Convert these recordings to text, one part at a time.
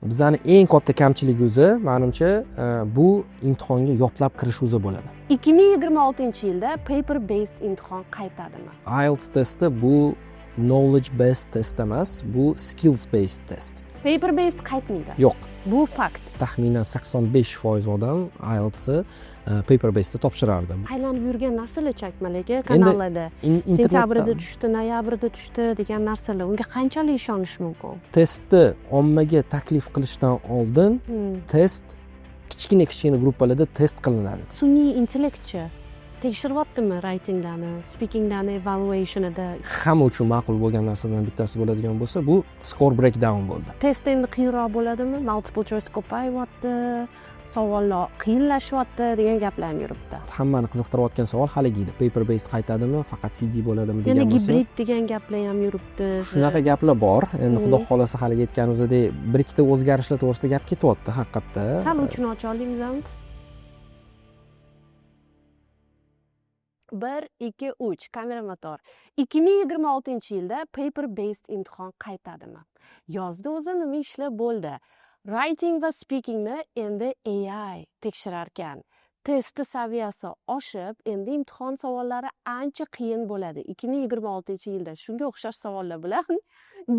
Bizning eng katta kamchiligi o'zi, menimcha, bu imtihonga yodlab kirish o'zi bo'ladi. 2026-yilda paper based imtihon qaytadimi? IELTS testi bu knowledge based test emas, bu skills based test. Paper based qaytmaydi. Yo'q. Bu fakt. Taxminan 85% odam IELTSni paper basedda topshirardi. Aylanib yurgan narsalar chakmaligi kanallarda sentyabrda tushdi, noyabrda tushdi degan narsalar. Unga qanchalik ishonish mumkin? Testni ommaga taklif qilishdan oldin test kichkina gruppalarda test qilinadi. Sun'iy intellektchi tekshiryaptimi writinglarni, speakinglarni evaluationida? Hamma uchun ma'qul bo'lgan narsadan bittasi bo'ladigan bo'lsa, bu score breakdown bo'ldi. Test endi qiyinroq bo'ladimi? Multiple choice ko'payyapti, savollar qiyinlashyapti degan gaplar ham yuribdi. Hammani qiziqtirayotgan savol haligi edi. Paper based qaytadimi, faqat CD bo'ladimi degan Yana bo'lsa. gibrid degan gaplar ham yuribdi. Shunaqa gaplar bor. Endi xudo xolasa hali aytganimizdek, bir ikkita o'zgarishlar to'g'risida gap ketyapti haqiqatda. Sal uchun ochaylik ham. 1, 2, 3 kamera motor. 2026-yilda paper based imtihon qaytadimi? Yozda o'zi nima ishlar bo'ldi? Writing va speakingni endi AI tekshirar ekan. Testi saviyasi oshib, endi imtihon savollari ancha qiyin bo'ladi. 2026-yilda shunga o'xshash savollar bilan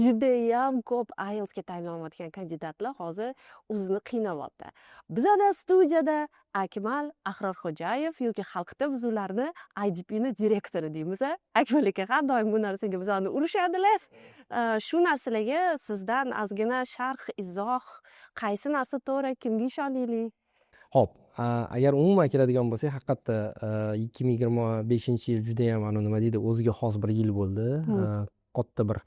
juda ham ko'p IELTS ga tayyorlanayotgan kandidatlar hozir o'zini qiynayapti. Bizada studiyada Akmal Ahrorxo'jayev yoki xalqda biz ularni IGPni direktori deymiz. Akmal aka har doim bu narsaga bizlarni urishadilar. Shu narsalarga sizdan ozgina sharh, izoh, qaysi narsa to'g'ri, kimga ishonaylik? Xo'p, agar umuman keladigan bo'lsak, haqiqatda 2025-yil juda ham nima deydi, o'ziga xos bir yil bo'ldi. Katta bir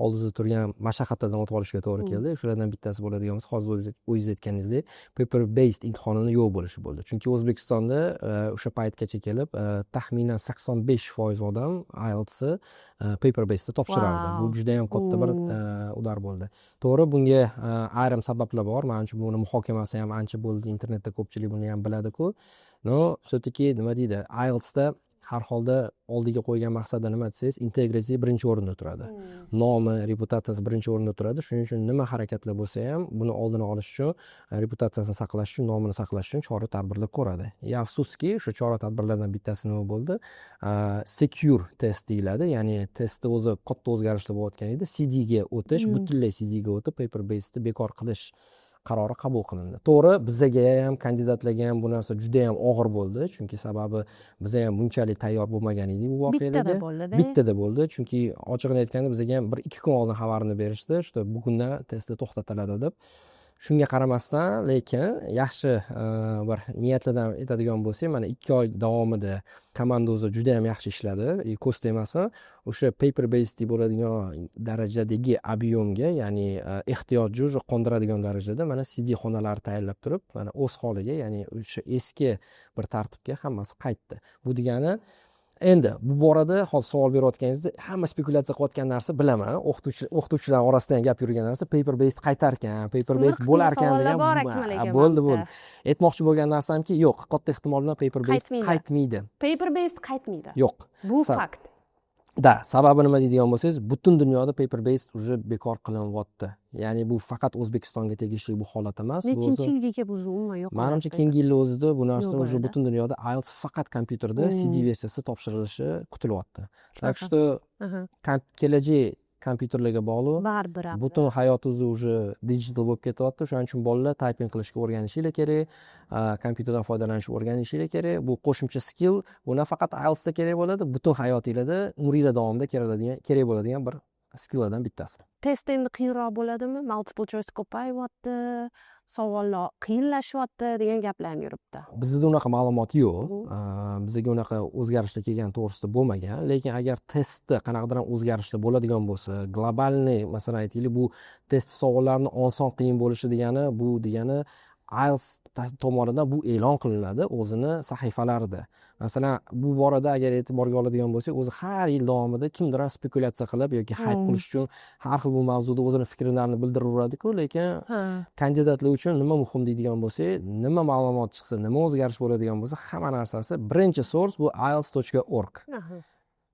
oldida turgan mashaqqatlardan o'tib olishga to'g'ri keldi. Shulardan bittasi bo'ladigan bo'lsa, hozir o'zingiz aytganingizdek, paper based imtihonini yo'q bo'lishi bo'ldi. Chunki O'zbekistonda o'sha paytgacha kelib, taxminan 85% odam IELTSni paper basedda topshirardi. Bu juda ham katta bir udar bo'ldi. To'g'ri, bunga ayrim sabablar bor. Menimcha buni muhokamasi ham ancha bo'ldi. Internetda ko'pchilik buni ham biladi-ku. No, все-таки nima deydi, IELTSda har holda oldiga qo'ygan maqsadi nima desangiz, integrity birinchi o'rinda turadi. Nomi, reputatsiyasi birinchi o'rinda turadi. Shuning uchun nima harakatlar bo'lsa ham, buni oldini olish uchun, reputatsiyasini saqlash uchun, nomini saqlash uchun chora-tadbirlar ko'radi. Afsuski, o'sha chora-tadbirlardan bittasi nima bo'ldi? Secure test deyiladi. Ya'ni testda o'zi katta o'zgarishlar bo'layotgan edi. CD ga o'tish, butunlay CD ga o'tib, paper basedni bekor qilish qarori qabul qilindi. To'g'ri, bizga ham, kandidatlarga ham bu narsa juda ham og'ir bo'ldi, chunki sababi biz ham bunchalik tayyor bo'lmagan edik bu voqealarga. Bittada bo'ldi, chunki ochig'ini aytganda bizga ham 1-2 kun oldin xabarini berishdi, что bugundan testlar to'xtatiladi deb. Shunga qaramasdan, lekin yaxshi bir niyatlardan aytadigan bo'lsak, mana 2 oy davomida komanda o'zi juda ham yaxshi ishladi. Ko'st emasmi, o'sha paper based bo'ladigan darajadagi ob'yomga, ya'ni ehtiyojni o'zi qondiradigan darajada mana CD xonalari tayyorlab turib, mana o'z holiga, ya'ni o'sha eski bir tartibga hammasi qaytdi. Bu degani endi bu borada hozir savol berayotganingizda hamma spekulyatsiya qilayotgan narsa bilaman. O'qituvchilar orasida ham gap yurgan narsa paper based qaytar ekan, paper based bo'lar ekan degan bo'ldi. Aytmoqchi bo'lgan narsamki, yo'q, katta ehtimol bilan paper based qaytmaydi. Paper based qaytmaydi. Yo'q. Bu fakt. Da, sababi nima deydigan bo'lsangiz, butun dunyoda paper based уже bekor qilinyapti. Ya'ni bu faqat O'zbekistonga tegishli bu holat emas. Nechinchi yilga kelib уже umuman yo'q. Menimcha keyingi yil o'zida bu narsa уже butun dunyoda IELTS faqat kompyuterda CD versiyasi topshirilishi kutilyapti. Так что kelajak kompyuterlarga bog'liq. Baribir. Butun hayotingiz уже digital bo'lib ketyapti. Shuning uchun bolalar typing qilishga o'rganishingiz kerak, kompyuterdan foydalanishni o'rganishingiz kerak. Bu qo'shimcha skill, bu nafaqat IELTSda kerak bo'ladi, butun hayotingizda, umringlar davomida kerak bo'ladigan bir skilllardan bittasi. Test endi qiyinroq bo'ladimi? Multiple choice ko'payyapti, savollar qiyinlashyapti degan gaplar ham yuribdi. Bizda unaqa ma'lumot yo'q. Bizga unaqa o'zgarishlar kelgan to'g'risida bo'lmagan, lekin agar testda qanaqadir o'zgarishlar bo'ladigan bo'lsa, globalniy, masalan aytaylik, bu test savollarini oson qiyin bo'lishi degani, bu degani IELTS tomonidan bu e'lon qilinadi o'zini sahifalarida. Masalan, bu borada agar e'tiborga oladigan bo'lsak, o'zi har yil davomida kimdir ham spekulyatsiya qilib yoki hayp qilish uchun har xil bu mavzuda o'zini fikrlarini bildiraveradi-ku, lekin kandidatlar uchun nima muhim deydigan bo'lsak, nima ma'lumot chiqsa, nima o'zgarish bo'ladigan bo'lsa, hamma narsasi birinchi source bu ielts.org.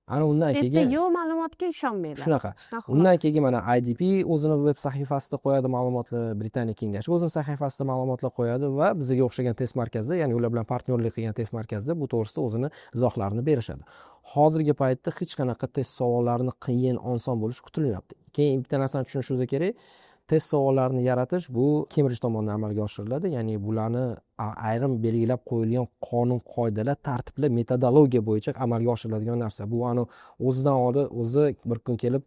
ana undan Erta keyin yo'q ma'lumotga ishonmanglar. shunaqa. Shunaqa Undan xulosa. keyin mana IDP o'zini veb sahifasida qo'yadi ma'lumotlar, Britaniya kengashi o'zini sahifasida ma'lumotlar qo'yadi va bizga o'xshagan test markazida, ya'ni ular bilan partnyorlik qilgan test markazida bu to'g'risida o'zini izohlarini berishadi. Hozirgi paytda hech qanaqa test savollarini qiyin, oson bo'lishi kutilmayapti. Keyin bitta narsani tushunishimiz kerak. Test savollarini yaratish bu Cambridge tomonidan amalga oshiriladi. Ya'ni bularni ayrim belgilab qo'yilgan qonun qoidalar, tartiblar, metodologiya bo'yicha amalga oshiriladigan narsa. Bu o'zidan o'zi bir kun kelib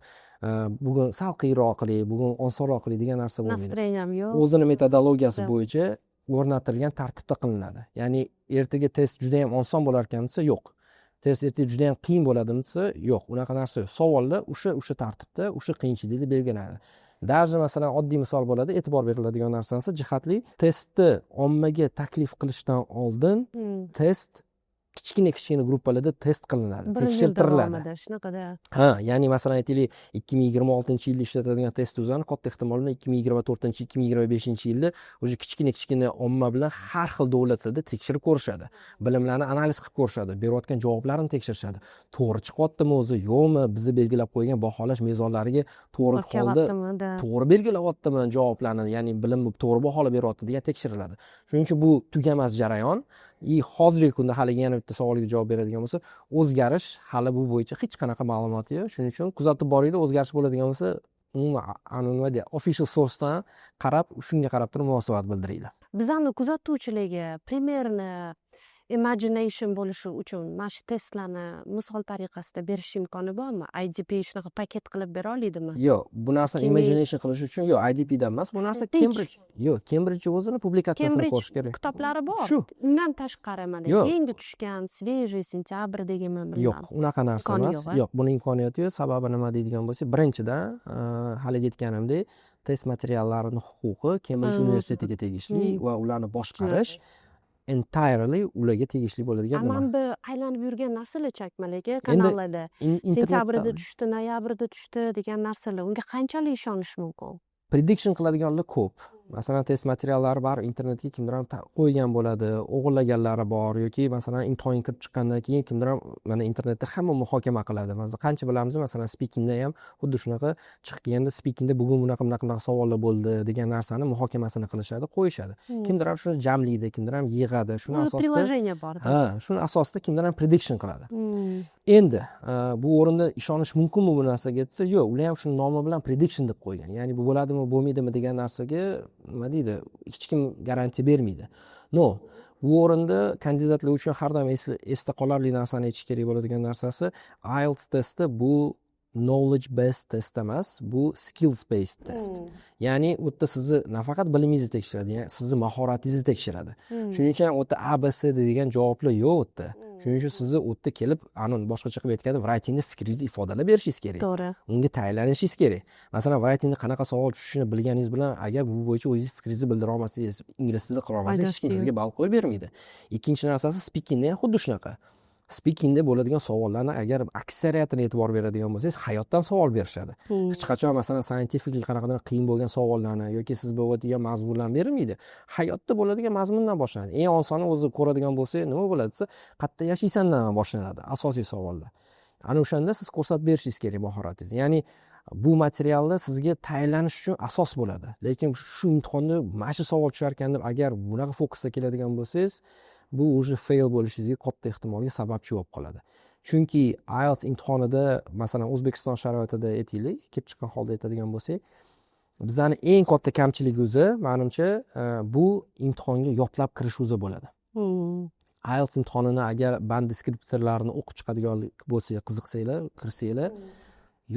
bugun sal qiyinroq qiling, bugun osonroq qiling degan narsa bo'lmaydi. Настроением yo'q. O'zini metodologiyasi bo'yicha o'rnatilgan tartibda qilinadi. Ya'ni ertaga test juda ham oson bo'lar ekan desa, yo'q. Test ertaga juda ham qiyin bo'ladimi desa, yo'q. Unaqa narsa yo'q. Savollar o'sha tartibda, o'sha qiyinchilikda belgilanadi. Даже masalan oddiy misol bo'ladi, e'tibor beriladigan narsasi jihatli testni ommaga taklif qilishdan oldin test kichkina gruppalarda test qilinadi, tekshirtiriladi. Shunaqada. Ha, ya'ni masalan aytaylik 2026-yilda ishlatadigan test tuzani katta ehtimol bilan 2024-2025-yilda o'sha kichkina omma bilan har xil davlatlarda tekshirib ko'rishadi. Bilimlarni analiz qilib ko'rishadi, berayotgan javoblarni tekshirishadi. To'g'ri chiqyaptimi o'zi, yo'qmi, bizni belgilab qo'ygan baholash mezonlariga to'g'ri holda to'g'ri belgilayaptimi javoblarni, ya'ni bilim to'g'ri baholab beryapti degan tekshiriladi. Shuning uchun bu tugamas jarayon. Hozirgi kunda haligi yana bitta savolga javob beradigan bo'lsa, o'zgarish hali bu bo'yicha hech qanaqa ma'lumot yo'q. Shuning uchun kuzatib boringlar, o'zgarish bo'ladigan bo'lsa, nima deydi, official sourcedan qarab, shunga qarab turib munosabat bildiringlar. Bizlarni kuzatuvchilarga primerni imagination bo'lishi uchun mana shu testlarni misol tariqasida berish imkoni bormi? IDP shunaqa paket qilib bera oladimi? Yo'q, bu narsani imagination qilish uchun yo'q, IDPdan emas, bu narsa Cambridge. Yo'q, Cambridge o'zini publikatsiyasini ko'rish kerak. Kitoblari bor. Shu. Undan tashqari mana yangi tushgan свежий sentyabr deganman bilan. Yo'q, unaqa narsa emas. Yo'q, buni imkoniyati yo'q. Sababi nima deydigan bo'lsa, birinchidan, hali aytganimdek, test materiallarining huquqi Cambridge universitetiga tegishli va ularni boshqarish entirely ularga tegishli bo'ladigan nima. Mana bu aylanib yurgan narsalar chakmalarga kanallarda sentyabrda tushdi, noyabrda tushdi degan narsalar, unga qanchalik ishonish mumkin? Prediction qiladiganlar ko'p. Masalan, test materiallari bor, internetga kimdir ham qo'ygan bo'ladi, o'g'irlaganlari bor yoki masalan imtihonga kirib chiqqandan keyin kimdir ham mana internetda hamma muhokama qiladi. Masalan, qancha bilamiz, masalan, speakingda ham xuddi shunaqa chiqib kelganda speakingda bugun bunaqa savollar bo'ldi degan narsani muhokamasini qilishadi, qo'yishadi. Kimdir ham shuni jamlaydi, kimdir ham yig'adi. Shuni asosida priложение bor. Ha, shuni asosida kimdir ham prediction qiladi. Endi bu o'rinda ishonish mumkinmi bu narsaga desa, yo'q, ular ham shu nomi bilan prediction deb qo'ygan. Ya'ni bu bo'ladimi, bo'lmaydimi degan narsaga nima deydi, hech kim garantiya bermaydi. No, bu o'rinda kandidatlar uchun har doim esda qolarli narsani aytish kerak bo'ladigan narsasi, IELTS testi bu knowledge based test emas, bu skills based test. Ya'ni u yerda sizni nafaqat bilimingizni tekshiradi, ya'ni sizni mahoratingizni tekshiradi. Shuning uchun u yerda ABC degan javoblar yo'q u yerda. Shuning uchun sizni u yerda kelib, boshqacha qilib aytganda, writingda fikringizni ifodalab berishingiz kerak. To'g'ri. Unga tayyorlanishingiz kerak. Masalan, writingda qanaqa savol tushishini bilganingiz bilan, agar bu bo'yicha o'zingiz fikringizni bildira olmasangiz, ingliz tilida qila olmasangiz, hech kim sizga ball qo'yib bermaydi. Ikkinchi narsasi, speakingda ham xuddi shunaqa. Speakingda bo'ladigan savollarni agar aksariyatini e'tibor beradigan bo'lsangiz, hayotdan savol berishadi. Hech qachon masalan scientifically qanaqadir qiyin bo'lgan savollarni yoki siz bo'layotgan mazmunlarni bermaydi. Hayotda bo'ladigan mazmundan boshlanadi. Eng osoni o'zi ko'radigan bo'lsangiz, nima bo'ladi desa, qayerda yashaysandan boshlanadi asosiy savollar. Ana o'shanda siz ko'rsatib berishingiz kerak mahoratingizni. Ya'ni bu materiallar sizga tayyorlanish uchun asos bo'ladi. Lekin shu imtihonda mana shu savol tushar ekan deb agar bunaqa fokusda keladigan bo'lsangiz, bu уже fail bo'lishingizga katta ehtimolga sababchi bo'lib qoladi. Chunki IELTS imtihonida, masalan, O'zbekiston sharoitida aytaylik, kelib chiqqan holda aytadigan bo'lsak, bizani eng katta kamchiligi o'zi, menimcha, bu imtihonga yotlab kirish o'zi bo'ladi. IELTS imtihonini agar band deskriptorlarini o'qib chiqadigan bo'lsangiz, qiziqsanglar, kirsanglar,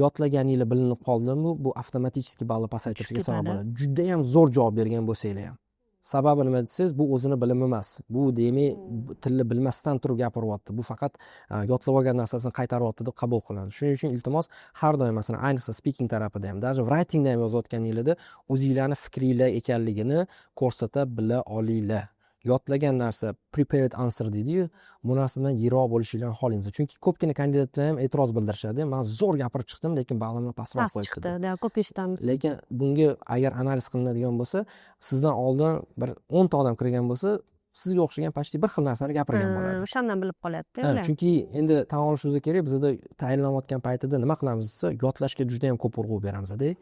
yodlaganinglar bilinib qoldimi, bu avtomatik ballni pasaytirishga sabab bo'ladi. Juda ham zo'r javob bergan bo'lsanglar ham. Sababi nima desangiz, bu o'zini bilimi emas. Bu demak, tilni bilmasdan turib gapiryapti. Bu faqat yodlab olgan narsasini qaytaryapti deb qabul qilinadi. Shuning uchun iltimos har doim masalan, ayniqsa speaking tarafida ham, даже writingda ham yozayotganinglarda o'zingizlarning fikringlar ekanligini ko'rsata bila olinglar. Yodlagan narsa prepared answer deydi-yu, bu narsadan yiroq bo'lishinglarni xohlaymiz. Chunki ko'pgina kandidatlar ham e'tiroz bildirishadi. Men zo'r gapirib chiqdim, lekin ballimni pastroq qo'yishdi. Chiqdi, ko'p eshitamiz. Lekin bunga agar analiz qilinadigan bo'lsa, sizdan oldin bir 10 ta odam kirgan bo'lsa, sizga o'xshagan почти bir xil narsani gapirgan bo'ladi. O'shandan bilib qoladida Ha, ular. chunki endi tan olishimiz kerak, bizda tayinlanayotgan paytida nima qilamiz desa, yodlashga juda ham ko'p urg'u beramizda.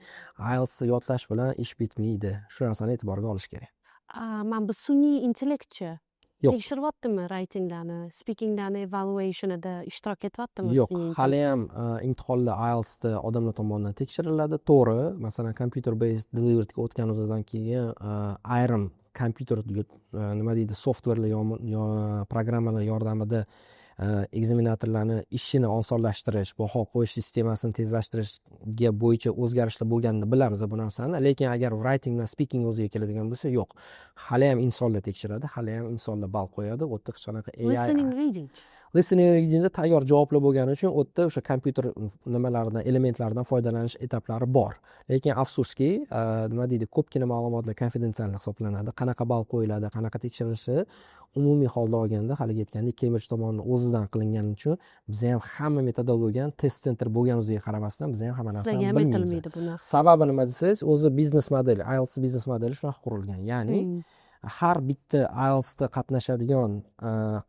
IELTS yodlash bilan ish bitmaydi. Shu narsani e'tiborga olish kerak. Man bu sun'iy intellektchi Yo'q. tekshiryaptimi writinglarni, speakinglarni evaluationida ishtirok etyaptimi? Yo'q, hali ham imtihonlar IELTSda odamlar tomonidan tekshiriladi. To'g'ri, masalan, computer based deliveryga o'tganimizdan keyin ayrim kompyuter nima deydi, softverlar programmalar yordamida ekzaminatorlarni ishini osonlashtirish, baho qo'yish sistemasini tezlashtirishga bo'yicha o'zgarishlar bo'lganini bilamiz bu narsani. Lekin agar writing bilan speaking o'ziga keladigan bo'lsa, yo'q. Hali ham insonlar tekshiradi, hali ham insonlar ball qo'yadi. U yerda hech qanaqa Listening, reading. listening readingda tayyor javoblar bo'lgani uchun u yerda o'sha kompyuter nimalaridan, elementlaridan foydalanish etaplari bor. Lekin afsuski, nima deydi, ko'pgina ma'lumotlar konfidensial hisoblanadi. Qanaqa ball qo'yiladi, qanaqa tekshirilishi umumiy holda olganda, hali aytgandek, Cambridge tomonidan o'zidan qilingani uchun biz ham hamma metodologiyan test center bo'lganimizga qaramasdan biz ham hamma narsani Sizlarga ham bilmaymiz. aytilmaydi bu narsa. Sababi nima desangiz, o'zi biznes modeli, IELTS biznes modeli shunaqa qurilgan. Ya'ni har bitta IELTSda qatnashadigan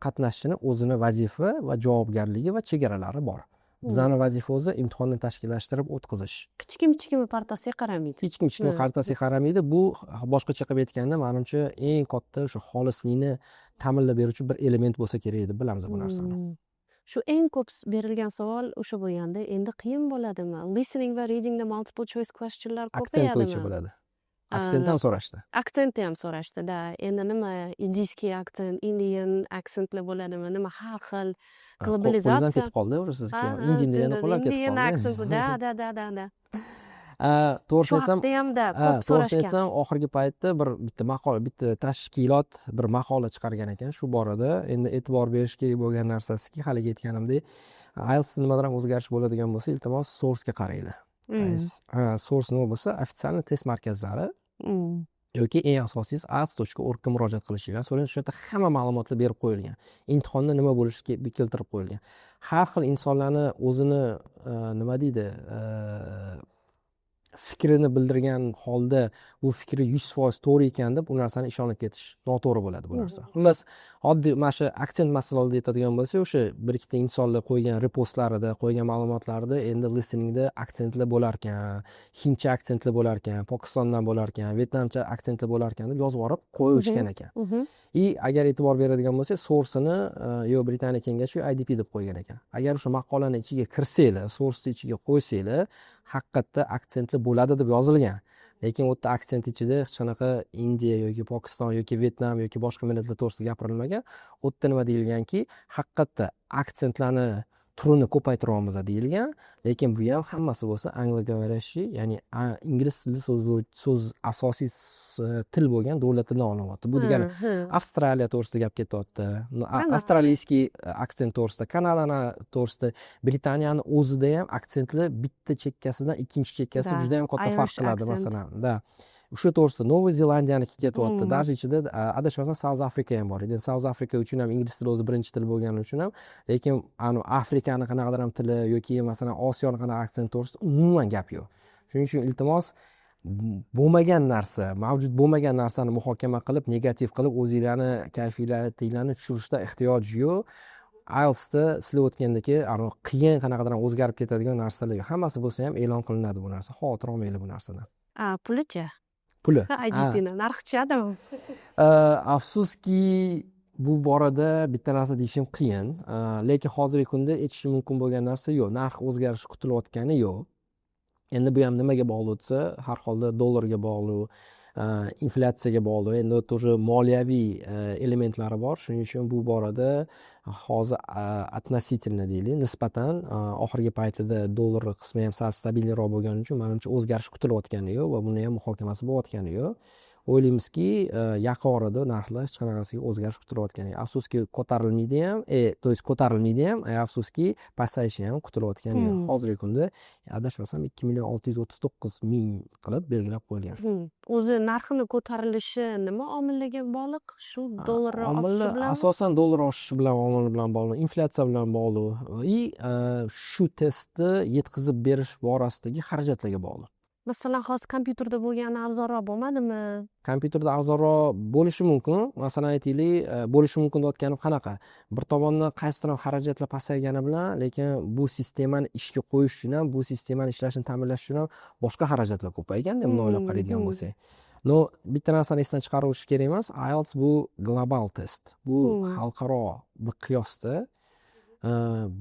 qatnashchini o'zini vazifa va javobgarligi va chegaralari bor. Bizning vazifa o'zi imtihonni tashkillashtirib o'tkazish. Hech kim partasiga qaramaydi. Hech kim xaritasiga qaramaydi. Bu boshqacha qilib aytganda, menimcha eng katta o'sha xolislikni ta'minlab beruvchi bir element bo'lsa kerak edi, bilamiz bu narsani. Shu eng ko'p berilgan savol o'sha bo'lganda, endi qiyin bo'ladimi? Listening va readingda multiple choice questionlar Aksent bo'yicha ko'payadimi? bo'ladi. Aksent ham so'rashdi. Aksentni ham so'rashdi-da. Endi nima indiyskiy aksent, Indian aksentlar bo'ladimi? Nima har xil Qo'lingizdan globalizatsiya. ketib qoldi, o'sha Indian deganda qo'llar ketib Indian qoldi. aksent da. To'g'risini Shu aytsam, haqda hamda ko'p to'g'risini so'rashgan. aytsam, oxirgi paytda bitta tashkilot bir maqola chiqargan ekan shu borada. Endi e'tibor berish kerak bo'lgan narsasiki, haligi aytganimdek, IELTS nimadan ham o'zgarish bo'ladigan bo'lsa, iltimos sourcega qaranglar. Source nima bo'lsa, ofitsialniy test markazlari yoki eng asosiysi IELTS.org ga murojaat qilishinglar. So'ng o'sha yerda hamma ma'lumotlar berib qo'yilgan. Imtihonda nima bo'lishi keltirib qo'yilgan. Har xil insonlarni o'zini nima deydi, fikrini bildirgan holda bu fikri 100% to'g'ri ekan deb u narsani ishonib ketish noto'g'ri bo'ladi bu narsa. Xullas, oddiy mana shu aksent masalasida aytadigan bo'lsa, o'sha bir ikkita insonlar qo'ygan repostlarida, qo'ygan ma'lumotlarida endi listeningda aksentlar bo'lar ekan, hindcha aksentlar bo'lar ekan, Pokistondan bo'lar ekan, Vyetnamcha aksentlar bo'lar ekan deb yozib yuborib qo'yishgan ekan. Agar e'tibor beradigan bo'lsak, source'ini yo Britaniya kengashi yo IDP deb qo'ygan ekan. Agar o'sha maqolani ichiga kirsanglar, source'ni ichiga qo'ysanglar, haqiqatda aksentlar bo'ladi deb yozilgan. Lekin u yerda aksent ichida hech qanaqa Indiya yoki Pokiston yoki Vyetnam yoki boshqa millatlar to'g'risida gapirilmagan. U yerda nima deyilganki, haqiqatda aksentlarni turini ko'paytiramiz deyilgan. Lekin bu ham hammasi bo'lsa anglogovorящий, ya'ni ingliz tili so'z asosiy til bo'lgan davlatlardan olinyapti. Bu degani Avstraliya to'g'risida gap ketyapti. Avstraliyskiy aksent to'g'risida, Kanadani to'g'risida, Britaniyani o'zida ham aksentlar bitta chekkasidan ikkinchi chekkasi juda ham katta farq qiladi masalan. O'sha to'g'risida Novoy Zelandiyaniki ketyapti. Даже ichida adashmasam South Africa ham bor edi. South Africa uchun ham ingliz tili o'zi birinchi til bo'lgani uchun ham, lekin Afrikani qanaqadir ham tili yoki masalan Osiyoni qanaqa aksent to'g'risida umuman gap yo'q. Shuning uchun iltimos bo'lmagan narsa, mavjud bo'lmagan narsani muhokama qilib, negativ qilib o'zinglarni kayfiyatinglarni tushirishda ehtiyoj yo'q. IELTSda sizlar o'tgandagi qiyin qanaqadir ham o'zgarib ketadigan narsalar yo'q. Hammasi bo'lsa ham e'lon qilinadi bu narsa. Xavotir olmanglar bu narsadan. Pulicha. Puli. IDPni narxichada. Afsuski bu borada bitta narsa deyishim qiyin, lekin hozirgi kunda aytishim mumkin bo'lgan narsa yo'q. Narx o'zgarishi kutilayotgani yo'q. Endi bu ham nimaga bog'liq desa, har holda dollarga bog'liq, inflyatsiyaga bog'liq. Endi o'sha moliyaviy elementlari bor. Shuning uchun bu borada hozir относительно deylik, nisbatan oxirgi paytida dollar qismi ham sal stabilroq bo'lgani uchun menimcha o'zgarish kutilayotgani yo'q va buni ham muhokamasi bo'layotgani yo'q. O'ylaymizki, yaqin orada narxlar hech qanaqasiga o'zgarish kutilayotgani yo'q. Afsuski ko'tarilmaydi ham, to есть ko'tarilmaydi ham, afsuski pasayishi ham kutilayotgani yo'q. Hozirgi kunda adashmasam 2,639,000 qilib belgilab qo'yilgan. O'zi narxini ko'tarilishi nima omillarga bog'liq? Shu dollar oshishi bilan? Asosan dollar oshishi bilan, omil bilan bog'liq, inflyatsiya bilan bog'liq va shu testni yetkazib berish borasidagi xarajatlarga bog'liq. Masalan, hozir kompyuterda bo'lgani arzonroq bo'lmadimi? Kompyuterda arzonroq bo'lishi mumkin. Masalan, aytaylik, bo'lishi mumkin deyotganim qanaqa? Bir tomondan qaysidir xarajatlar pasaygani bilan, lekin bu sistemani ishga qo'yish uchun ham, bu sistemani ishlashini ta'minlash uchun ham boshqa xarajatlar ko'payganda, bunday o'ylab qaraydigan bo'lsak. No, bitta narsani esdan chiqarish kerak emas. IELTS bu global test. Bu xalqaro bir qiyosda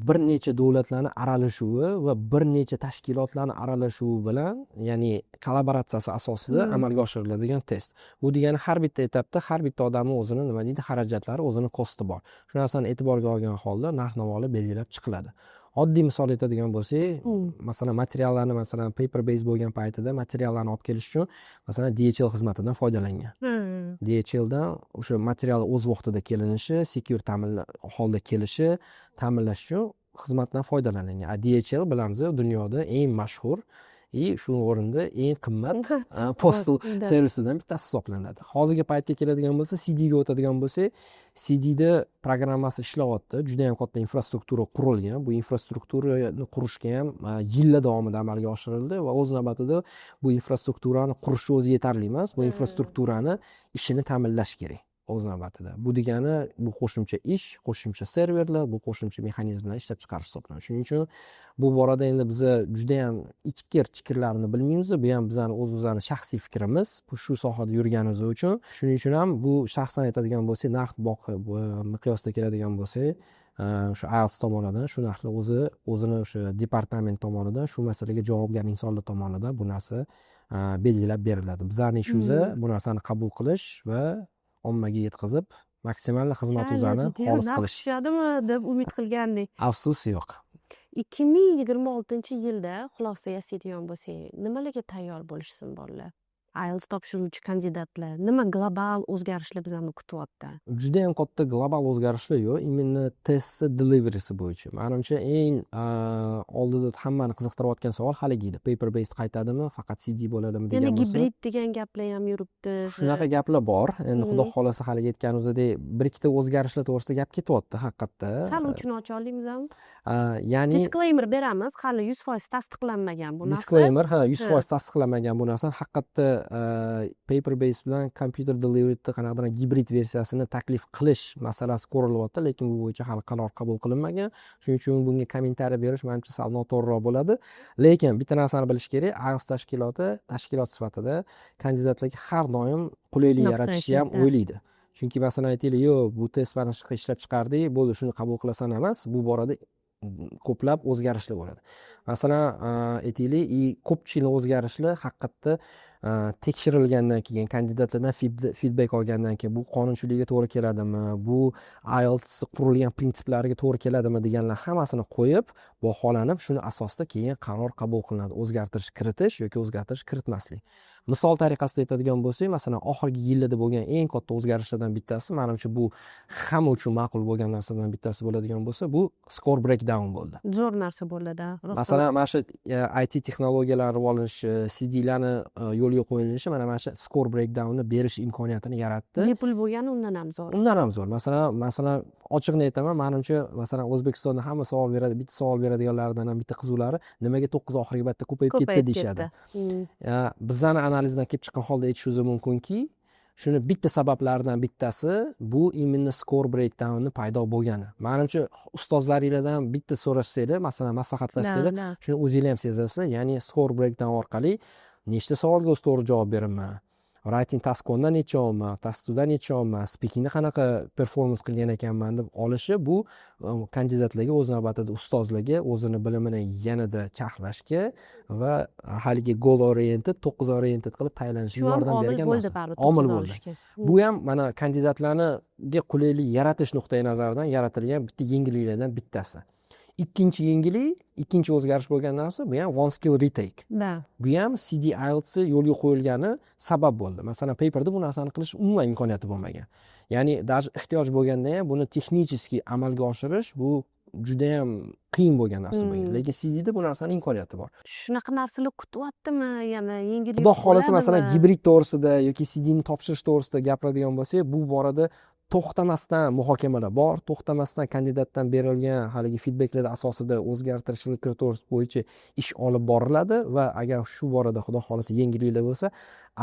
bir necha davlatlarni aralashuvi va bir necha tashkilotlarni aralashuvi bilan, ya'ni kollaboratsiyasi asosida amalga oshiriladigan test. Bu degani har bitta etapda har bitta odamning o'zini nima deydi, xarajatlari, o'zini kosti bor. Shu narsani e'tiborga olgan holda narx-navolar belgilab chiqiladi. Oddiy misol aytadigan bo'lsak, masalan, materiallarni, masalan, paper base bo'lgan paytida materiallarni olib kelish uchun, masalan, DHL xizmatidan foydalangan. DHLdan o'sha material o'z vaqtida kelinishi, secure holda kelishi, ta'minlash uchun xizmatdan foydalanilgan. DHL bilamiz, dunyoda eng mashhur shu o'rinda eng qimmat postal servisidan bittasi hisoblanadi. Hozirgi paytga keladigan bo'lsa, CDga o'tadigan bo'lsak, CDda programmasi ishlayapti, juda ham katta infrastruktura qurilgan. Bu infrastrukturani qurishga ham yillar davomida amalga oshirildi va o'z navbatida bu infrastrukturani qurishni o'zi yetarli emas. Bu infrastrukturani ishini ta'minlash kerak o'z navbatida. Bu degani bu qo'shimcha ish, qo'shimcha serverlar, bu qo'shimcha mexanizmlar ishlab chiqarish hisoblanadi. Shuning uchun bu borada endi biz juda ham ichkir-chikrlarni bilmaymiz. Bu ham bizning o'zimizning shaxsiy fikrimiz. Bu shu sohada yurganimiz uchun. Shuning uchun ham bu shaxsan aytadigan bo'lsak, narx miqyosida keladigan bo'lsak, shu IELTS tomonidan shu narxlar o'zini o'sha departament tomonidan shu masalaga javobgar insonlar tomonidan bu narsa belgilab beriladi. Bizning ishimiz bu narsani qabul qilish va ommaga yetkazib, maksimal xizmat o'zlarini xolis qilish. Tushadimi deb umid qilgandik. Afsus yo'q. 2026-yilda xulosa yasaydigan bo'lsak, nimalarga tayyor bo'lishsin bolalar? IELTS topshiruvchi kandidatlar nima global o'zgarishlar bizlarni kutyapti? Juda ham katta global o'zgarishlar yo'q, imенно test deliverysi bo'yicha. Menimcha eng oldida hammani qiziqtirayotgan savol haligi edi. Paper based qaytadimi, faqat CD bo'ladimi degan Yana bo'lsa. gibrid degan gaplar ham yuribdi. Shunaqa gaplar bor. Endi xudo xolasa haligi aytganimizdek, bir ikkita o'zgarishlar to'g'risida gap ketyapti haqiqatda. Sal uchun ocha olamizmi? Ya'ni Disclaimer beramiz, hali 100% tasdiqlanmagan bu narsa. Disclaimer, 100% tasdiqlanmagan bu narsa. Haqiqatda paper base bilan computer delivery qanaqadir gibrid versiyasini taklif qilish masalasi ko'rilyapti, lekin bu bo'yicha hali qaror qabul qilinmagan. Shuning uchun bunga kommentariy berish menimcha sal noto'g'riroq bo'ladi. Lekin bitta narsani bilish kerak, IELTS tashkilot sifatida kandidatlarga har doim qulaylik yaratishni ham o'ylaydi. Chunki masalan aytaylik, yo'q, bu test mana shu ishlab chiqardik, bo'ldi, shuni qabul qilasan emas, bu borada ko'plab o'zgarishlar bo'ladi. Masalan, aytaylik, ko'pchilik o'zgarishlar haqiqatda tekshirilgandan keyin, kandidatlardan feedback olgandan keyin bu qonunchilikka to'g'ri keladimi, bu IELTS qurilgan prinsiplariga to'g'ri keladimi deganlar hammasini qo'yib, baholanib, shuni asosida keyin qaror qabul qilinadi. O'zgartirish kiritish yoki o'zgartirish kiritmaslik. Misol tariqasida aytadigan bo'lsak, masalan, oxirgi yillarda bo'lgan eng katta o'zgarishlardan bittasi, menimcha bu hamma uchun ma'qul bo'lgan narsadan bittasi bo'ladigan bo'lsa, bu score breakdown bo'ldi. Zo'r narsa bo'ladi. Masalan, mana shu IT texnologiyalar rivojlanishi, CD-larni yo'lga qo'yilishi mana shu score breakdownni berish imkoniyatini yaratdi. Bepul bo'lgani undan ham zo'r. Undan ham zo'r. Masalan, ochiqni aytaman, menimcha, masalan, O'zbekistonda hamma savol beradi, bitta savol beradiganlardan ham bitta qizuvlari nimaga 9 oxirgi paytda ko'payib ketdi deyshadi. Bizning analizdan kelib chiqqan holda aytishimiz mumkinki, shuni bitta sabablaridan bittasi bu imенно score breakdownni paydo bo'lgani. Menimcha, ustozlaringizdan bitta so'rashsanglar, masalan, maslahatlashsanglar, shuni o'zingizlar ham sezasizlar, ya'ni score breakdown orqali nechta savolga o'z to'g'ri javob beraman, writing task 1dan necha olman, task 2dan necha olman, speakingda qanaqa performance qilgan ekanman deb olishi, bu kandidatlarga o'z navbatida ustozlarga o'zini bilimini yanada charxlashga va haligi goal oriented, 9 oriented qilib tayyorlanishga yordam bergan narsa. Omil bo'ldi. Bu ham mana kandidatlarga qulaylik yaratish nuqtai nazaridan yaratilgan bitta yengilliklardan bittasi. Ikkinchi yengillik, ikkinchi o'zgarish bo'lgan narsa, bu ham one skill retake. Bu ham CD IELTS yo'lga qo'yilgani sabab bo'ldi. Masalan, paperda bu narsani qilish umuman imkoniyati bo'lmagan. Ya'ni даже ehtiyoj bo'lganda ham buni texnически amalga oshirish bu juda ham qiyin bo'lgan narsa bo'lgan. Lekin CD-da bu narsaning imkoniyati bor. Shunaqa narsalar kutyaptimi? Yana yengillik. Xudo xolasa, masalan, gibrid to'g'risida yoki CD ni topshirish to'g'risida gapiradigan bo'lsak, bu borada to'xtamasdan muhokamalar bor, to'xtamasdan kandidatdan berilgan haligi feedbacklar asosida o'zgartirishlar kiritish bo'yicha ish olib boriladi va agar shu borada xudo xohlasa yengilliklar bo'lsa,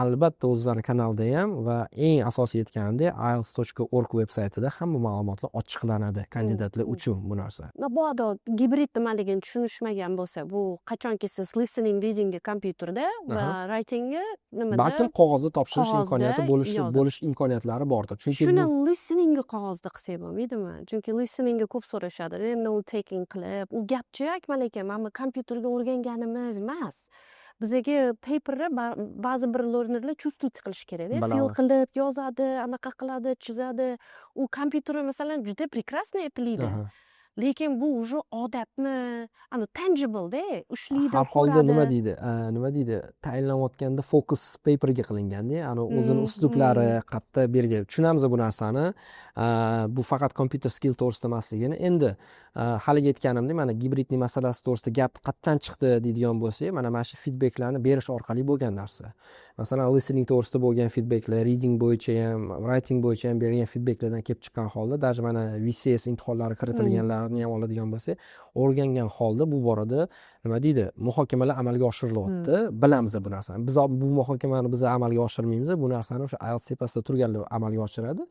albatta o'zlari kanalda ham va eng asosiy aytganimdek ielts.org veb-saytida hamma ma'lumotlar ochiqlanadi kandidatlar uchun bu narsa. Mabodo gibrid nimaligini tushunishmagan bo'lsa, bu qachonki siz listening, readingni kompyuterda va writingni nimada Balkim qog'ozda topshirish qog'ozda imkoniyati bo'lish imkoniyatlari bordir. Chunki shuni listeningni qog'ozda qilsak bo'lmaydimi? Chunki listeningga ko'p so'rashadi. Note taking qilib, u gapchi Akmal aka, mana kompyuterga o'rganganimiz emas. Bizaga paperni ba'zi bir learnerlar чувствовать qilish kerak-da. Fil qilib yozadi, anaqa qiladi, chizadi. U kompyuterni masalan juda прекрасно eplaydi. Lekin bu уже odatmi, ana tangible-da, ushlaydi, har holda nima deydi, tayinlanayotganda focus paperga qilinganda, ana o'zini uslublari qatta bergan. Tushunamiz bu narsani. Bu faqat computer skill to'g'risida emasligini. Endi haligi aytganimdek, mana gibridning masalasi to'g'risida gap qayerdan chiqdi deydigan bo'lsak, mana shu feedbacklarni berish orqali bo'lgan narsa. Masalan, listening to'g'risida bo'lgan feedbacklar, reading bo'yicha ham, writing bo'yicha ham berilgan feedbacklardan kelib chiqqan holda, даже mana VCS imtihonlari kiritilganlarini ham oladigan bo'lsak, o'rgangan holda bu borada nima deydi, muhokamalar amalga oshirilyapti. Bilamiz bu narsani. Biz bu muhokamani biz amalga oshirmaymiz. Bu narsani o'sha IELTS tepasida turganlar amalga oshiradi.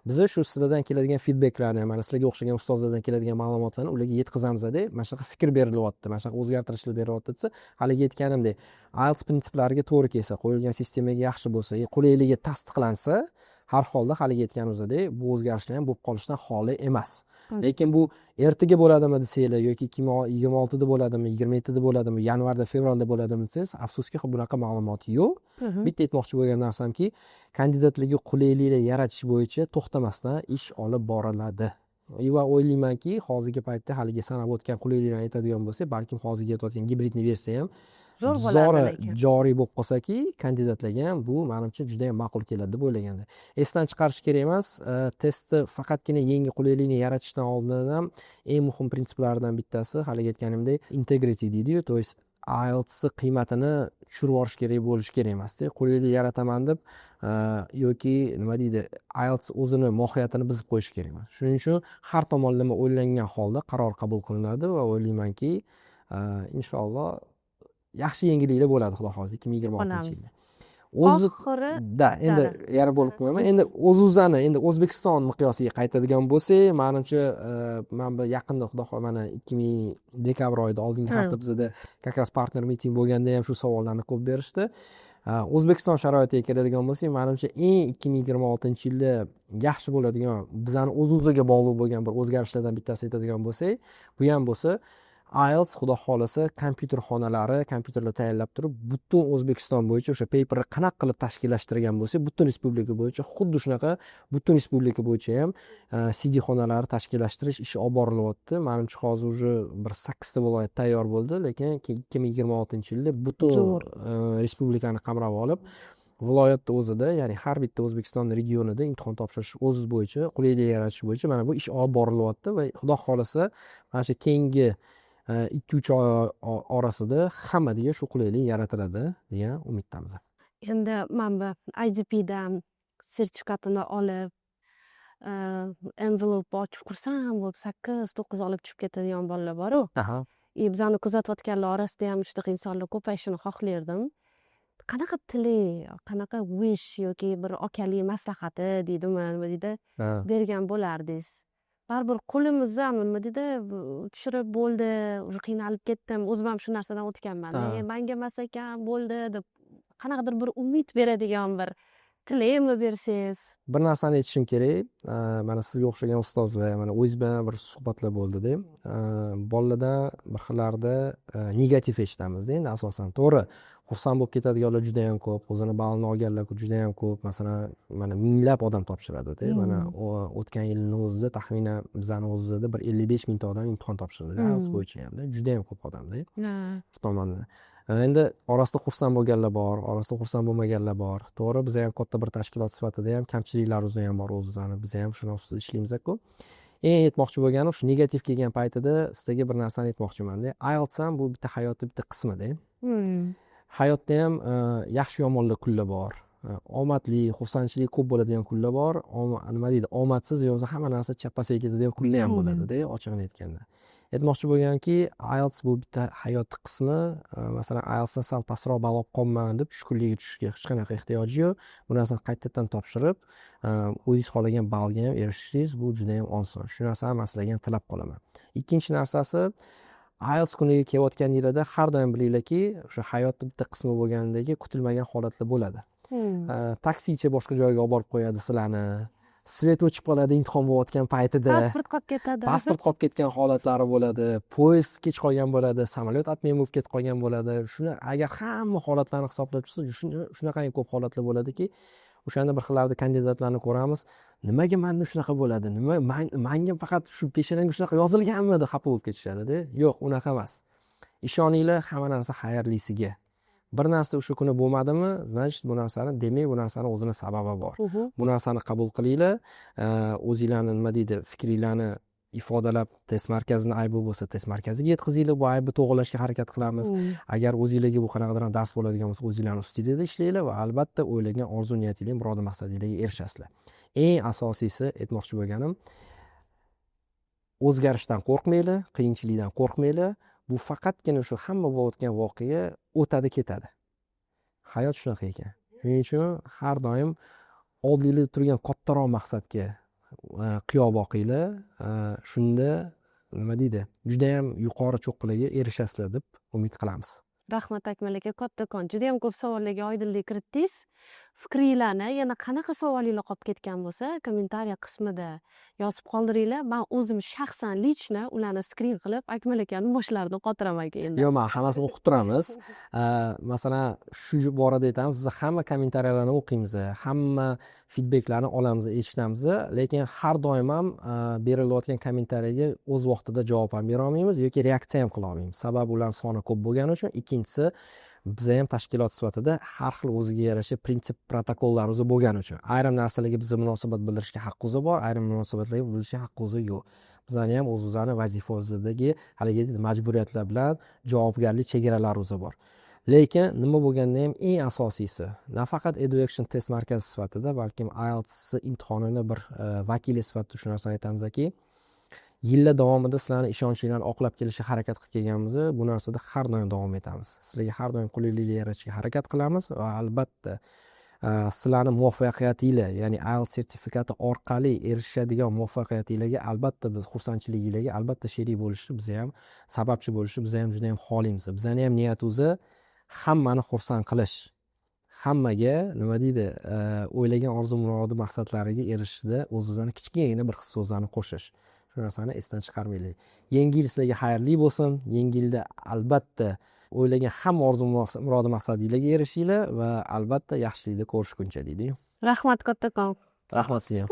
Biz shu sizlardan keladigan feedbacklarni, mana sizlarga o'xshagan ustozlardan keladigan ma'lumotlarni ularga yetkazamiz-da, mana shunaqa fikr berilyapti, mana shunaqa o'zgartirishlar berilyapti desa, haligi aytganimdek, IELTS prinsiplariga to'g'ri kelsa, qo'yilgan sistemaga yaxshi bo'lsa, qulayligiga tasdiqlansa, har holda haligi aytganimizdek, bu o'zgarishlar ham bo'lib qolishdan xoli emas. Lekin bu ertaga bo'ladimi desanglar yoki 2026da bo'ladimi, 27da bo'ladimi, yanvarda, fevralda bo'ladimi desangiz, afsuski bunaqa ma'lumot yo'q. Bitta aytmoqchi bo'lgan narsamki, kandidatlarga qulayliklar yaratish bo'yicha to'xtamasdan ish olib boriladi. Va o'ylaymanki, hozirgi paytda haligi sanab o'tgan qulayliklarni aytadigan bo'lsak, balkim hozirgi aytayotgan gibridni versiya ham joriy bo'lib qolsaki, kandidatlarga ham bu menimcha juda ham ma'qul keladi deb o'ylaganda. Esdan chiqarish kerak emas, testni faqatgina yangi qulaylikni yaratishdan oldin ham eng muhim prinsiplardan bittasi, haligi aytganimdek, integrity deydi-yu, to есть IELTS qiymatini tushirib yuborish kerak bo'lishi kerak emas-da. Qulaylik yarataman deb yoki nima deydi, IELTS o'zini mohiyatini buzib qo'yish kerak emas. Shuning uchun har tomonlama o'ylangan holda qaror qabul qilinadi va o'ylaymanki, inshaalloh yaxshi yengilliklar bo'ladi, xudo xohlasa 2026-yilda. Oxirida endi yana bo'lib qo'yaman. Endi o'zini endi O'zbekiston miqyosiga qaytadigan bo'lsak, menimcha men bu yaqinda xudo xohlasa mana 2000 dekabr oyida oldingi hafta bizda как раз partner meeting bo'lganda ham shu savollarni ko'p berishdi. O'zbekiston sharoitiga keladigan bo'lsak, menimcha eng 2026-yilda yaxshi bo'ladigan, bizani o'z-o'ziga bog'liq bo'lgan bir o'zgarishlardan bittasi aytadigan bo'lsak, bu ham bo'lsa IELTS xudo xohlasa kompyuter xonalari, kompyuterlar tayyorlab turib, butun O'zbekiston bo'yicha o'sha paperni qanaqa qilib tashkillashtirgan bo'lsa, butun respublika bo'yicha xuddi shunaqa butun respublika bo'yicha ham CD xonalari tashkillashtirish ishi olib borilyapti. Menimcha hozir уже bir 8 ta viloyat tayyor bo'ldi, lekin 2026-yilda butun respublikani qamrab olib, viloyatda o'zida, ya'ni har bitta O'zbekiston regionida imtihon topshirish o'z bo'yicha, qulaylik yaratish bo'yicha mana bu ish olib borilyapti va xudo xohlasa mana shu keyingi 2-3 oy orasida hammasiga shu qulaylik yaratiladi degan umiddamiz. Endi men bu IDPdan sertifikatini olib, envelope ochib kursam bo'lib 8-9 olib chiqib ketadigan bolalar bor-ku. Bizani kuzatayotganlar orasida ham shunaqa insonlar ko'payishini xohlardim. Qanaqa tilak, qanaqa wish yoki bir okalik maslahati deydimi, nima deydi, bergan bo'lardingiz? Baribir qo'limizdan nima deydi, tushirib bo'ldi, уже qiynalib ketdim, o'zim ham shu narsadan o'tganman. Menga emas ekan, bo'ldi deb qanaqadir bir umid beradigan bir tilakmi bersangiz? Bir narsani aytishim kerak. Mana sizga o'xshagan ustozlar, mana o'zingiz bilan bir suhbatlar bo'ldi-da. Bolalardan bir xillarda negativ eshitamiz-da, endi asosan. To'g'ri, xursand bo'lib ketadiganlar juda ham ko'p, o'zini balini olganlar juda ham ko'p. Masalan, mana minglab odam topshiradi-da. Mana o'tgan yilning o'zida taxminan bizning o'zimizda bir 55 mingta odam imtihon topshirdi, IELTS bo'yicha ham-da. Juda ham ko'p odam-da. Tomondan. Endi orasida xursand bo'lganlar bor, orasida xursand bo'lmaganlar bor. To'g'ri, biz ham katta bir tashkilot sifatida ham kamchiliklarimiz ham bor o'zimizning. Biz ham shuni ustida ishlaymiz-ku. Eng aytmoqchi bo'lganim, shu negativ kelgan paytida sizlarga bir narsani aytmoqchiman-da. IELTS ham bu bitta hayotning bitta qismida. Hayotda ham yaxshi yomonlar kunlar bor. omadli, xursandchilik ko'p bo'ladigan kunlar bor. Nima deydi, omadsiz yo'qsa hamma narsa chappasaga ketadigan kunlar ham bo'ladi-da, ochig'ini aytganda. Aytmoqchi bo'lganki, IELTS bu bitta hayot qismi. Masalan, IELTSdan sal pastroq ball olib qolman deb tushkunlikka tushishga hech qanaqa ehtiyoji yo'q. Bu narsani qaytadan topshirib, o'zingiz xohlagan ballga ham erishishingiz bu juda ham oson. Shu narsani man sizlarga ham tilab qolaman. Ikkinchi narsasi, IELTS kuniga kelayotganinglarda har doim bilinglarki, o'sha hayotning bitta qismi bo'lganidagi kutilmagan holatlar bo'ladi. Taksichi boshqa joyga olib borib qo'yadi sizlarni. Svet o'chib qoladi imtihon bo'layotgan paytida. Pasport qolib ketadi. Pasport qolib ketgan holatlari bo'ladi. Poyezd kech qolgan bo'ladi, samolyot otmay bo'lib ketib qolgan bo'ladi. Shuni agar hamma holatlarni hisoblab chiqsa, shunaqa ko'p holatlar bo'ladiki, o'shanda bir xillarda kandidatlarni ko'ramiz. Nimaga menda shunaqa bo'ladi? Nima menga faqat shu peshonamga shunaqa yozilganmi deb xafa bo'lib ketishadi-da. Yo'q, unaqa emas. Ishoninglar, hamma narsa xayrlisiga. Bir narsa o'sha kuni bo'lmadimi, значит bu narsani, demak bu narsani o'zini sababi bor. Bu narsani qabul qilinglar, o'zinglarni nima deydi, fikringlarni ifodalab, test markazini aybi bo'lsa, test markaziga yetkazinglar, bu aybni to'g'rilashga harakat qilamiz. Agar o'zingizlarga bu qanaqadir dars bo'ladigan bo'lsa, o'zinglarning ustingizda ishlanglar va albatta o'ylagan orzu niyatingizga, murod maqsadingizga erishasizlar. Eng asosiysi aytmoqchi bo'lganim, o'zgarishdan qo'rqmanglar, qiyinchilikdan qo'rqmanglar. Bu faqatgina shu hamma bo'layotgan voqea o'tadi ketadi. Hayot shunaqa ekan. Shuning uchun har doim oldingizda turgan kattaroq maqsadga qiyo boqinglar. Shunda nima deydi, juda ham yuqori cho'qqilarga erishasizlar deb umid qilamiz. Rahmat Akmal aka, kattakon. Juda ham ko'p savollarga oydinlik kiritdingiz. Fikringlarni, yana qanaqa savolinglar qolib ketgan bo'lsa, kommentariya qismida yozib qoldiringlar. Men o'zim shaxsan lichna ularni skrin qilib Akmal akani boshlarini qotiraman endi. Yo'q, men hammasini o'qib turamiz. Masalan, shu borada aytamiz, biz hamma kommentariyalarni o'qiymiz, hamma feedbacklarni olamiz, eshitamiz, lekin har doim ham berilayotgan kommentariyaga o'z vaqtida javob ham bera olmaymiz yoki reaksiya ham qila olmaymiz. Sababi ularning soni ko'p bo'lgani uchun. Ikkinchisi, biza ham tashkilot sifatida har xil o'ziga yarasha prinsip, protokollarimiz bo'lgani uchun. Ayrim narsalarga bizga munosabat bildirishga haqqimiz bor, ayrim munosabatlarga bildirishga haqqimiz yo'q. Bizlarning ham o'zimizning vazifamizdagi haligi majburiyatlar bilan javobgarlik chegaralarimiz bor. Lekin nima bo'lganda ham eng asosiysi, nafaqat Education test markazi sifatida, balkim IELTS imtihonini bir vakili sifatida shu narsani aytamizki, yillar davomida sizlarni ishonchinglarni oqlab kelishga harakat qilib kelganmiz. Bu narsada har doim davom etamiz. Sizlarga har doim qulayliklar yaratishga harakat qilamiz va albatta sizlarning muvaffaqiyatinglar, ya'ni IELTS sertifikati orqali erishadigan muvaffaqiyatinglarga albatta biz xursandchiliginglarga albatta sherik bo'lishni, biz ham sababchi bo'lishni biz ham juda ham xohlaymiz. Bizning ham niyatimiz hammani xursand qilish. Hammaga nima deydi, o'ylagan orzu murodi maqsadlariga erishishda o'zingizning kichkinagina bir hissa-so'zlarni qo'shish. Shu narsani esdan chiqarmanglar. Yangi yil sizlarga xayrli bo'lsin. Yangi yilda albatta o'ylagan hamma orzu murodi maqsadinglarga erishinglar va albatta yaxshilikni ko'rishguncha deydi. Rahmat kattakon. Rahmat sizga.